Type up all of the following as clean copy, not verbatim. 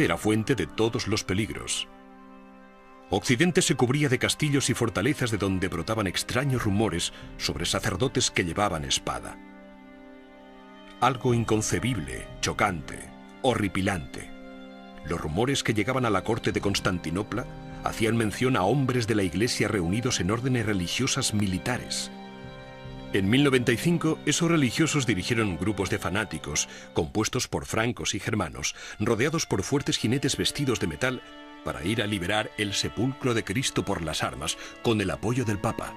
era fuente de todos los peligros. Occidente se cubría de castillos y fortalezas de donde brotaban extraños rumores sobre sacerdotes que llevaban espada. Algo inconcebible, chocante, horripilante. Los rumores que llegaban a la corte de Constantinopla hacían mención a hombres de la Iglesia reunidos en órdenes religiosas militares. En 1095, esos religiosos dirigieron grupos de fanáticos, compuestos por francos y germanos, rodeados por fuertes jinetes vestidos de metal, para ir a liberar el sepulcro de Cristo por las armas, con el apoyo del Papa.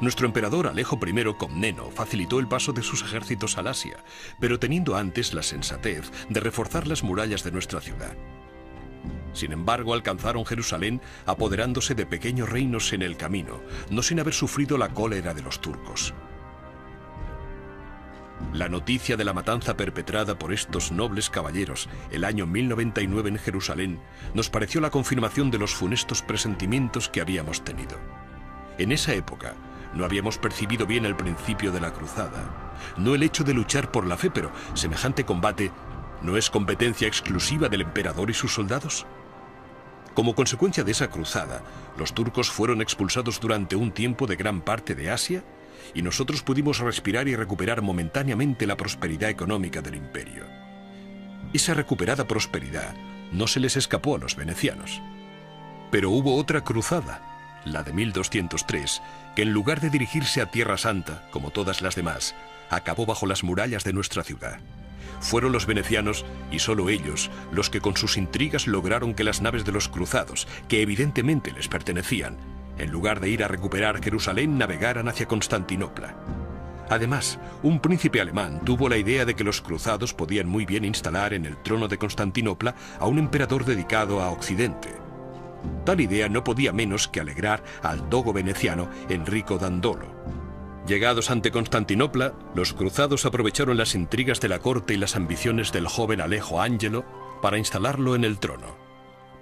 Nuestro emperador Alejo I Comneno facilitó el paso de sus ejércitos al Asia, pero teniendo antes la sensatez de reforzar las murallas de nuestra ciudad. Sin embargo, alcanzaron Jerusalén apoderándose de pequeños reinos en el camino, no sin haber sufrido la cólera de los turcos. La noticia de la matanza perpetrada por estos nobles caballeros el año 1099 en Jerusalén nos pareció la confirmación de los funestos presentimientos que habíamos tenido. En esa época no habíamos percibido bien el principio de la cruzada, no el hecho de luchar por la fe, pero semejante combate ¿no es competencia exclusiva del emperador y sus soldados? Como consecuencia de esa cruzada, los turcos fueron expulsados durante un tiempo de gran parte de Asia y nosotros pudimos respirar y recuperar momentáneamente la prosperidad económica del imperio. Esa recuperada prosperidad no se les escapó a los venecianos. Pero hubo otra cruzada, la de 1203, que en lugar de dirigirse a Tierra Santa, como todas las demás, acabó bajo las murallas de nuestra ciudad. Fueron los venecianos, y solo ellos, los que con sus intrigas lograron que las naves de los cruzados, que evidentemente les pertenecían, en lugar de ir a recuperar Jerusalén, navegaran hacia Constantinopla. Además, un príncipe alemán tuvo la idea de que los cruzados podían muy bien instalar en el trono de Constantinopla a un emperador dedicado a Occidente. Tal idea no podía menos que alegrar al dogo veneciano Enrico Dandolo. Llegados ante Constantinopla, los cruzados aprovecharon las intrigas de la corte y las ambiciones del joven Alejo Ángelo para instalarlo en el trono.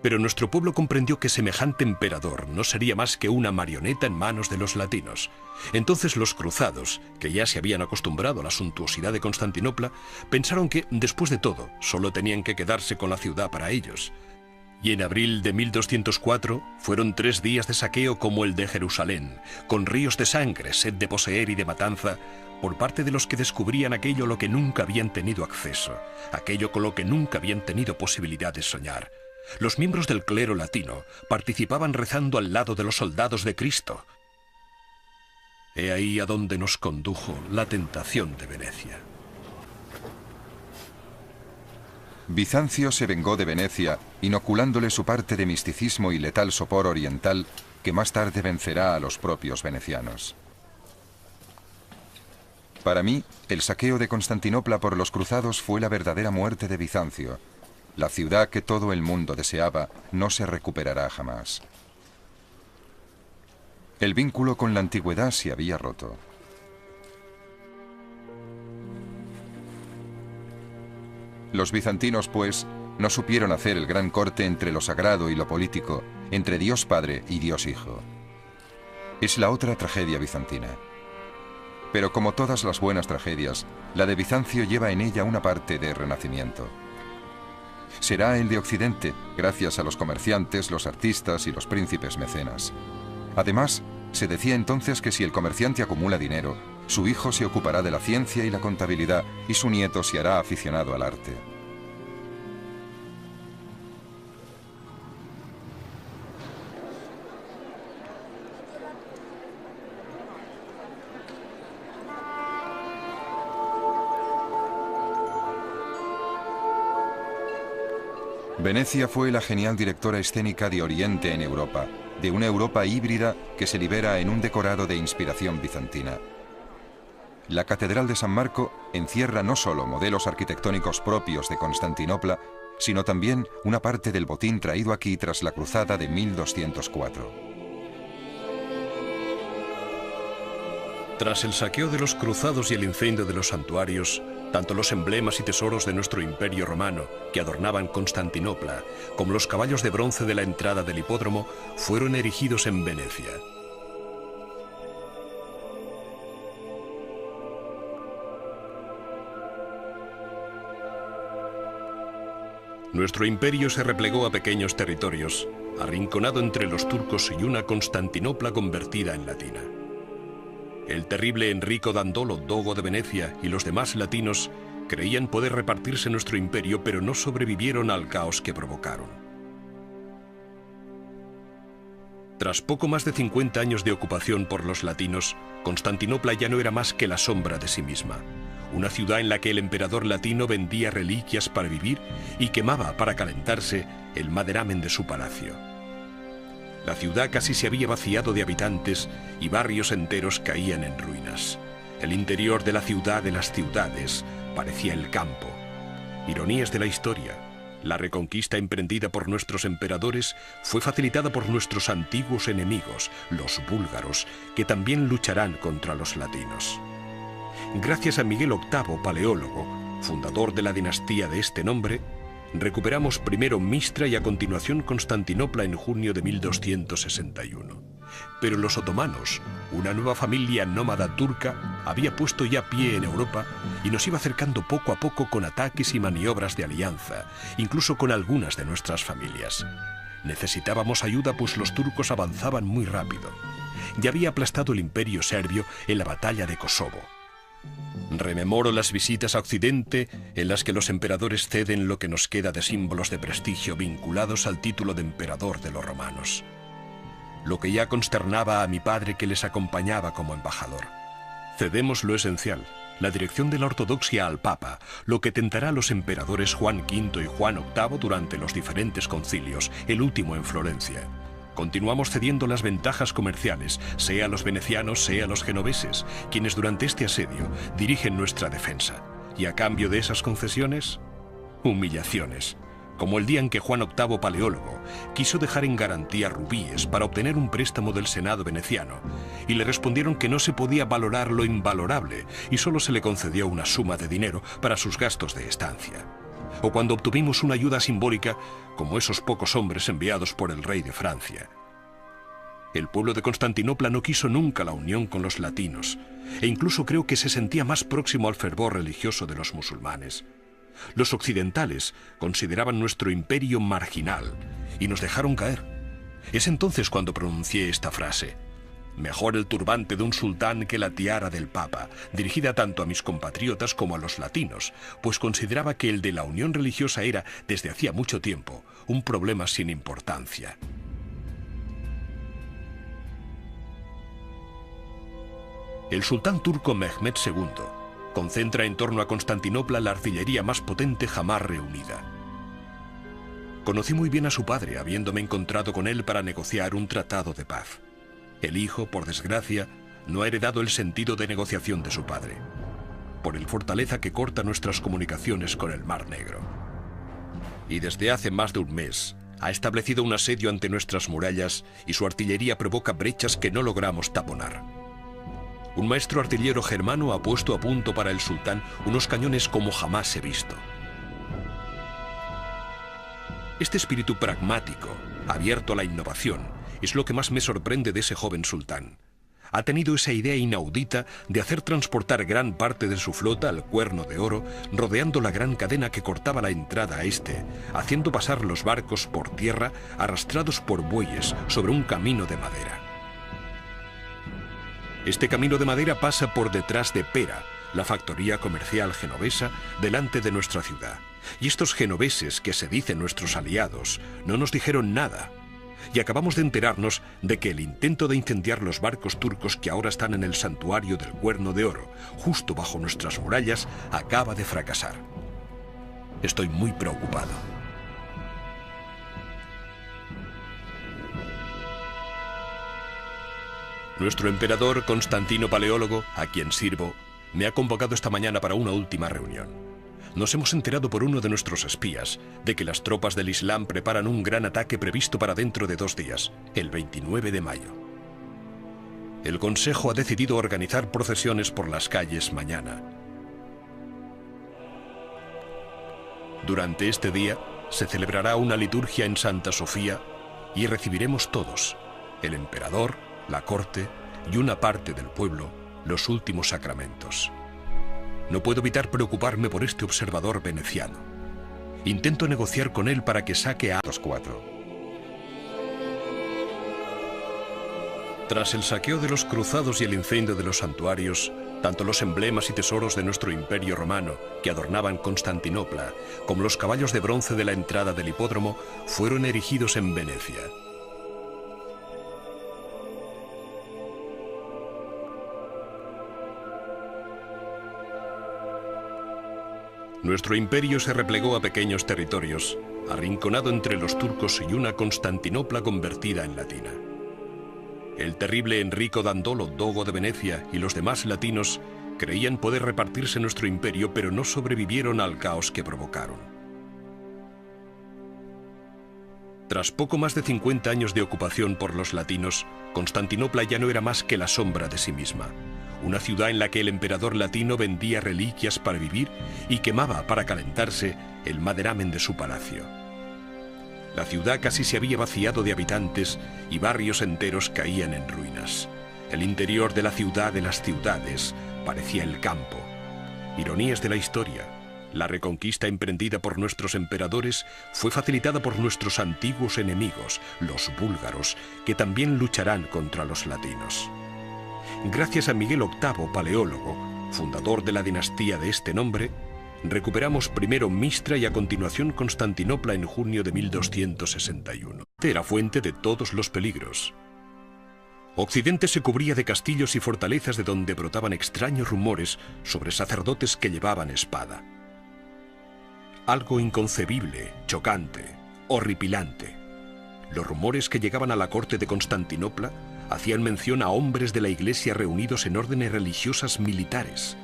Pero nuestro pueblo comprendió que semejante emperador no sería más que una marioneta en manos de los latinos. Entonces los cruzados, que ya se habían acostumbrado a la suntuosidad de Constantinopla, pensaron que, después de todo, solo tenían que quedarse con la ciudad para ellos. Y en abril de 1204 fueron 3 días de saqueo como el de Jerusalén, con ríos de sangre, sed de poseer y de matanza, por parte de los que descubrían aquello a lo que nunca habían tenido acceso, aquello con lo que nunca habían tenido posibilidad de soñar. Los miembros del clero latino participaban rezando al lado de los soldados de Cristo. He ahí a donde nos condujo la tentación de Venecia. Bizancio se vengó de Venecia, inoculándole su parte de misticismo y letal sopor oriental que más tarde vencerá a los propios venecianos. Para mí, el saqueo de Constantinopla por los cruzados fue la verdadera muerte de Bizancio. La ciudad que todo el mundo deseaba no se recuperará jamás. El vínculo con la antigüedad se había roto. Los bizantinos, pues, no supieron hacer el gran corte entre lo sagrado y lo político, entre Dios Padre y Dios Hijo. Es la otra tragedia bizantina. Pero como todas las buenas tragedias, la de Bizancio lleva en ella una parte de renacimiento. Será el de Occidente, gracias a los comerciantes, los artistas y los príncipes mecenas. Además, se decía entonces que si el comerciante acumula dinero, su hijo se ocupará de la ciencia y la contabilidad y su nieto se hará aficionado al arte. Venecia fue la genial directora escénica de Oriente en Europa, de una Europa híbrida que se libera en un decorado de inspiración bizantina. La Catedral de San Marco encierra no solo modelos arquitectónicos propios de Constantinopla, sino también una parte del botín traído aquí tras la cruzada de 1204. Tras el saqueo de los cruzados y el incendio de los santuarios, tanto los emblemas y tesoros de nuestro imperio romano que adornaban Constantinopla, como los caballos de bronce de la entrada del hipódromo, fueron erigidos en Venecia. Nuestro imperio se replegó a pequeños territorios, arrinconado entre los turcos y una Constantinopla convertida en latina. El terrible Enrico Dandolo, dogo de Venecia, y los demás latinos creían poder repartirse nuestro imperio, pero no sobrevivieron al caos que provocaron. Tras poco más de 50 años de ocupación por los latinos, Constantinopla ya no era más que la sombra de sí misma. Una ciudad en la que el emperador latino vendía reliquias para vivir y quemaba para calentarse el maderamen de su palacio. La ciudad casi se había vaciado de habitantes y barrios enteros caían en ruinas. El interior de la ciudad de las ciudades parecía el campo. Ironías de la historia. La reconquista emprendida por nuestros emperadores fue facilitada por nuestros antiguos enemigos, los búlgaros, que también lucharán contra los latinos. Gracias a Miguel VIII, paleólogo, fundador de la dinastía de este nombre, recuperamos primero Mistra y a continuación Constantinopla en junio de 1261. Pero los otomanos, una nueva familia nómada turca, había puesto ya pie en Europa y nos iba acercando poco a poco con ataques y maniobras de alianza, incluso con algunas de nuestras familias. Necesitábamos ayuda, pues los turcos avanzaban muy rápido. Ya había aplastado el imperio serbio en la batalla de Kosovo. Rememoro las visitas a Occidente en las que los emperadores ceden lo que nos queda de símbolos de prestigio vinculados al título de emperador de los romanos. Lo que ya consternaba a mi padre, que les acompañaba como embajador. Cedemos lo esencial, la dirección de la ortodoxia al Papa, lo que tentará a los emperadores Juan V y Juan VIII durante los diferentes concilios, el último en Florencia. Continuamos cediendo las ventajas comerciales, sea a los venecianos, sea a los genoveses, quienes durante este asedio dirigen nuestra defensa. Y a cambio de esas concesiones, humillaciones. Como el día en que Juan VIII, paleólogo, quiso dejar en garantía rubíes para obtener un préstamo del Senado veneciano, y le respondieron que no se podía valorar lo invalorable y solo se le concedió una suma de dinero para sus gastos de estancia. O cuando obtuvimos una ayuda simbólica, como esos pocos hombres enviados por el rey de Francia. El pueblo de Constantinopla no quiso nunca la unión con los latinos, e incluso creo que se sentía más próximo al fervor religioso de los musulmanes. Los occidentales consideraban nuestro imperio marginal y nos dejaron caer. Es entonces cuando pronuncié esta frase: mejor el turbante de un sultán que la tiara del Papa, dirigida tanto a mis compatriotas como a los latinos, pues consideraba que el de la unión religiosa era, desde hacía mucho tiempo, un problema sin importancia. El sultán turco Mehmed II concentra en torno a Constantinopla la artillería más potente jamás reunida. Conocí muy bien a su padre, habiéndome encontrado con él para negociar un tratado de paz. El hijo, por desgracia, no ha heredado el sentido de negociación de su padre, por el fortaleza que corta nuestras comunicaciones con el Mar Negro. Y desde hace más de un mes ha establecido un asedio ante nuestras murallas y su artillería provoca brechas que no logramos taponar. Un maestro artillero germano ha puesto a punto para el sultán unos cañones como jamás he visto. Este espíritu pragmático, abierto a la innovación, es lo que más me sorprende de ese joven sultán. Ha tenido esa idea inaudita de hacer transportar gran parte de su flota al Cuerno de Oro, rodeando la gran cadena que cortaba la entrada a este, haciendo pasar los barcos por tierra arrastrados por bueyes sobre un camino de madera. Este camino de madera pasa por detrás de Pera, la factoría comercial genovesa, delante de nuestra ciudad. Y estos genoveses, que se dicen nuestros aliados, no nos dijeron nada. Y acabamos de enterarnos de que el intento de incendiar los barcos turcos que ahora están en el santuario del Cuerno de Oro, justo bajo nuestras murallas, acaba de fracasar. Estoy muy preocupado. Nuestro emperador, Constantino Paleólogo, a quien sirvo, me ha convocado esta mañana para una última reunión. Nos hemos enterado por uno de nuestros espías de que las tropas del Islam preparan un gran ataque previsto para dentro de 2 días, el 29 de mayo. El Consejo ha decidido organizar procesiones por las calles mañana. Durante este día se celebrará una liturgia en Santa Sofía y recibiremos todos, el emperador, la corte y una parte del pueblo, los últimos sacramentos. No puedo evitar preocuparme por este observador veneciano. Intento negociar con él para que saque a los 4. Tras el saqueo de los cruzados y el incendio de los santuarios, tanto los emblemas y tesoros de nuestro imperio romano que adornaban Constantinopla, como los caballos de bronce de la entrada del hipódromo, fueron erigidos en Venecia. Nuestro imperio se replegó a pequeños territorios, arrinconado entre los turcos y una Constantinopla convertida en latina. El terrible Enrico Dandolo, dogo de Venecia, y los demás latinos creían poder repartirse nuestro imperio, pero no sobrevivieron al caos que provocaron. Tras poco más de 50 años de ocupación por los latinos, Constantinopla ya no era más que la sombra de sí misma. Una ciudad en la que el emperador latino vendía reliquias para vivir y quemaba para calentarse el maderamen de su palacio. La ciudad casi se había vaciado de habitantes y barrios enteros caían en ruinas. El interior de la ciudad de las ciudades parecía el campo. Ironías de la historia. La reconquista emprendida por nuestros emperadores fue facilitada por nuestros antiguos enemigos, los búlgaros, que también lucharán contra los latinos. Gracias a Miguel VIII, paleólogo, fundador de la dinastía de este nombre, recuperamos primero Mistra y a continuación Constantinopla en junio de 1261. Era fuente de todos los peligros. Occidente se cubría de castillos y fortalezas de donde brotaban extraños rumores sobre sacerdotes que llevaban espada. Algo inconcebible, chocante, horripilante. Los rumores que llegaban a la corte de Constantinopla hacían mención a hombres de la Iglesia reunidos en órdenes religiosas militares.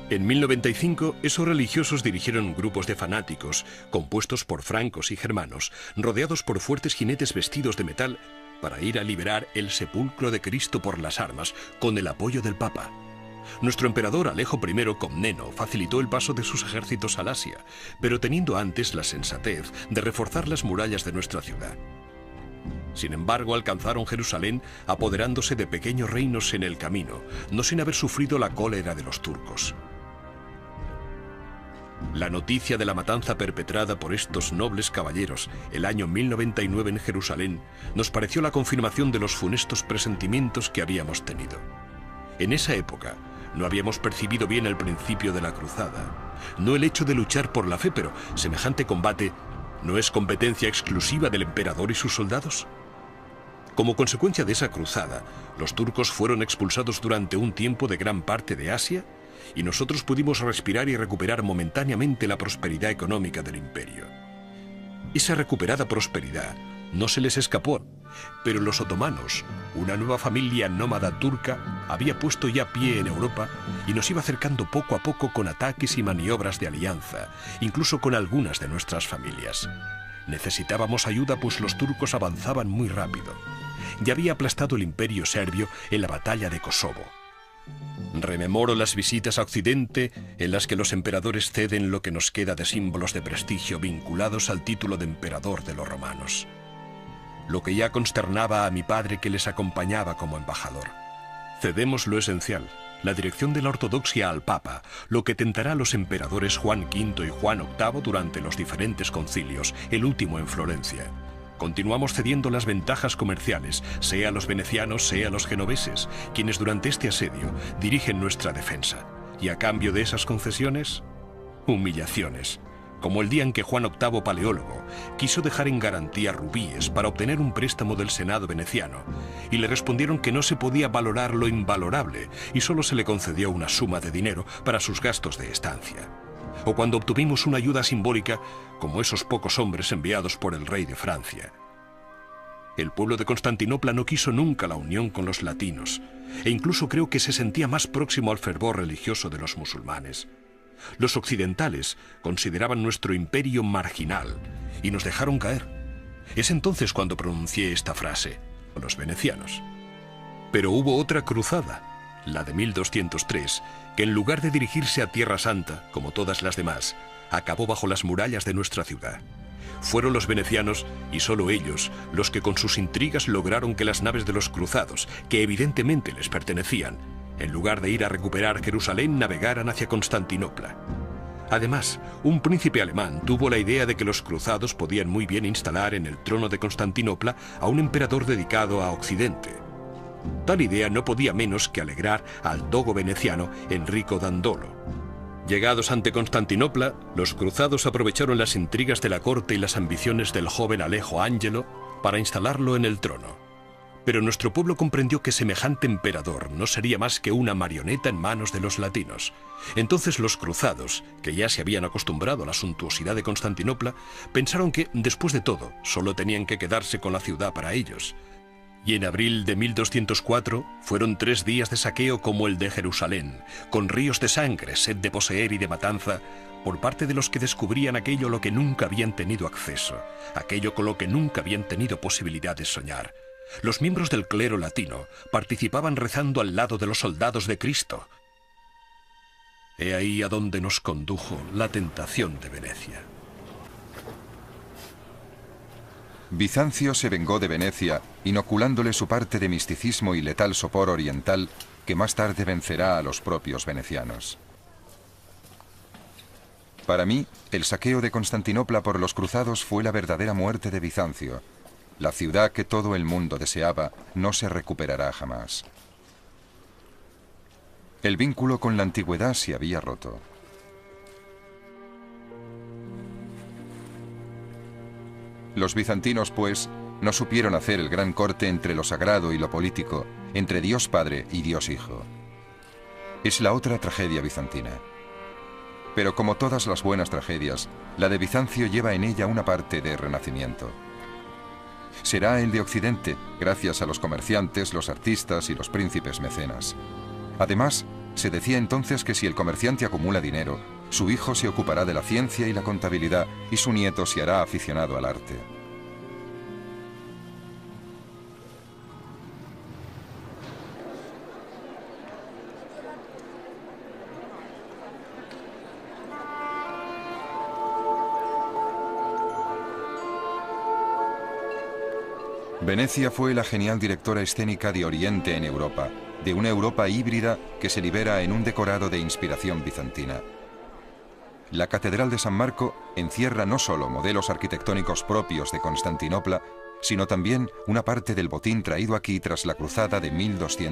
En 1095, esos religiosos dirigieron grupos de fanáticos, compuestos por francos y germanos, rodeados por fuertes jinetes vestidos de metal, para ir a liberar el sepulcro de Cristo por las armas, con el apoyo del Papa. Nuestro emperador Alejo I Comneno facilitó el paso de sus ejércitos al Asia, pero teniendo antes la sensatez de reforzar las murallas de nuestra ciudad. Sin embargo, alcanzaron Jerusalén apoderándose de pequeños reinos en el camino, no sin haber sufrido la cólera de los turcos. La noticia de la matanza perpetrada por estos nobles caballeros el año 1099 en Jerusalén nos pareció la confirmación de los funestos presentimientos que habíamos tenido. En esa época no habíamos percibido bien el principio de la cruzada, no el hecho de luchar por la fe, pero semejante combate ¿no es competencia exclusiva del emperador y sus soldados? Como consecuencia de esa cruzada, los turcos fueron expulsados durante un tiempo de gran parte de Asia y nosotros pudimos respirar y recuperar momentáneamente la prosperidad económica del imperio. Esa recuperada prosperidad no se les escapó, pero los otomanos, una nueva familia nómada turca, había puesto ya pie en Europa y nos iba acercando poco a poco con ataques y maniobras de alianza, incluso con algunas de nuestras familias. Necesitábamos ayuda pues los turcos avanzaban muy rápido. Ya había aplastado el imperio serbio en la batalla de Kosovo. Rememoro las visitas a Occidente en las que los emperadores ceden lo que nos queda de símbolos de prestigio vinculados al título de emperador de los romanos. Lo que ya consternaba a mi padre que les acompañaba como embajador. Cedemos lo esencial, la dirección de la ortodoxia al Papa, lo que tentará a los emperadores Juan V y Juan VIII durante los diferentes concilios, el último en Florencia. Continuamos cediendo las ventajas comerciales, sea a los venecianos, sea a los genoveses, quienes durante este asedio dirigen nuestra defensa. Y a cambio de esas concesiones, humillaciones. Como el día en que Juan VIII, paleólogo, quiso dejar en garantía rubíes para obtener un préstamo del Senado veneciano, y le respondieron que no se podía valorar lo invalorable y solo se le concedió una suma de dinero para sus gastos de estancia. O cuando obtuvimos una ayuda simbólica, como esos pocos hombres enviados por el rey de Francia. El pueblo de Constantinopla no quiso nunca la unión con los latinos, e incluso creo que se sentía más próximo al fervor religioso de los musulmanes. Los occidentales consideraban nuestro imperio marginal y nos dejaron caer. Es entonces cuando pronuncié esta frase, los venecianos. Pero hubo otra cruzada, la de 1203, que en lugar de dirigirse a Tierra Santa, como todas las demás, acabó bajo las murallas de nuestra ciudad. Fueron los venecianos, y solo ellos, los que con sus intrigas lograron que las naves de los cruzados, que evidentemente les pertenecían, en lugar de ir a recuperar Jerusalén, navegaran hacia Constantinopla. Además, un príncipe alemán tuvo la idea de que los cruzados podían muy bien instalar en el trono de Constantinopla a un emperador dedicado a Occidente. Tal idea no podía menos que alegrar al dogo veneciano Enrico Dandolo. Llegados ante Constantinopla, los cruzados aprovecharon las intrigas de la corte y las ambiciones del joven Alejo Ángelo para instalarlo en el trono. Pero nuestro pueblo comprendió que semejante emperador no sería más que una marioneta en manos de los latinos. Entonces los cruzados, que ya se habían acostumbrado a la suntuosidad de Constantinopla, pensaron que, después de todo, solo tenían que quedarse con la ciudad para ellos. Y en abril de 1204 fueron 3 días de saqueo como el de Jerusalén, con ríos de sangre, sed de poseer y de matanza, por parte de los que descubrían aquello a lo que nunca habían tenido acceso, aquello con lo que nunca habían tenido posibilidad de soñar. Los miembros del clero latino participaban rezando al lado de los soldados de Cristo. He ahí a donde nos condujo la tentación de Venecia. Bizancio se vengó de Venecia, inoculándole su parte de misticismo y letal sopor oriental que más tarde vencerá a los propios venecianos. Para mí, el saqueo de Constantinopla por los cruzados fue la verdadera muerte de Bizancio. La ciudad que todo el mundo deseaba no se recuperará jamás. El vínculo con la antigüedad se había roto. Los bizantinos, pues, no supieron hacer el gran corte entre lo sagrado y lo político, entre Dios Padre y Dios Hijo. Es la otra tragedia bizantina. Pero como todas las buenas tragedias, la de Bizancio lleva en ella una parte de renacimiento. Será el de Occidente, gracias a los comerciantes, los artistas y los príncipes mecenas. Además, se decía entonces que si el comerciante acumula dinero, su hijo se ocupará de la ciencia y la contabilidad y su nieto se hará aficionado al arte. Venecia fue la genial directora escénica de Oriente en Europa, de una Europa híbrida que se libera en un decorado de inspiración bizantina. La Catedral de San Marco encierra no solo modelos arquitectónicos propios de Constantinopla, sino también una parte del botín traído aquí tras la cruzada de 1200.